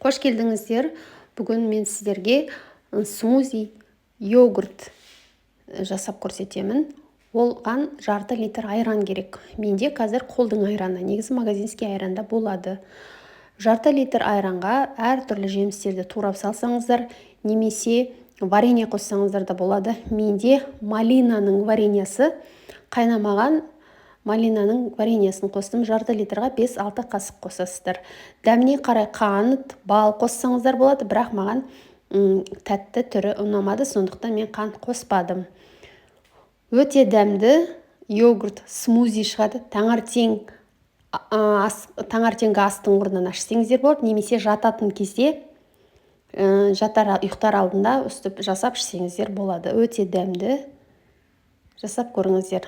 Қош келдіңіздер. Бүгін мен сіздерге смузи йогурт жасап көрсетемін. Оған жарты литр айран керек. Менде қазір қолдың айраны, негізі магазинский айранда болады. Жарты литр айранға әртүрлі жемістерді турап салсаңыздар, немесе варенье қоссаңыздар да болады. Менде малинаның вареньесі, қайнамаған малинаның вареньесін қостым. Жарты литрға 5-6 қасық қосасыздар. Дәміне қарай қант, бал қоссаңыздар болады, бірақ маған тәтті түрі ұнамады, сондықтан мен қант қоспадым. Өте дәмді йогурт смузи шығады. Таңертеңгі астың орнына ішсеңіздер болады, немесе жататын кезде ұйықтар алдында үстіп жасап ішсеңіздер болады. Өте дәмді. Жасап көріңіздер.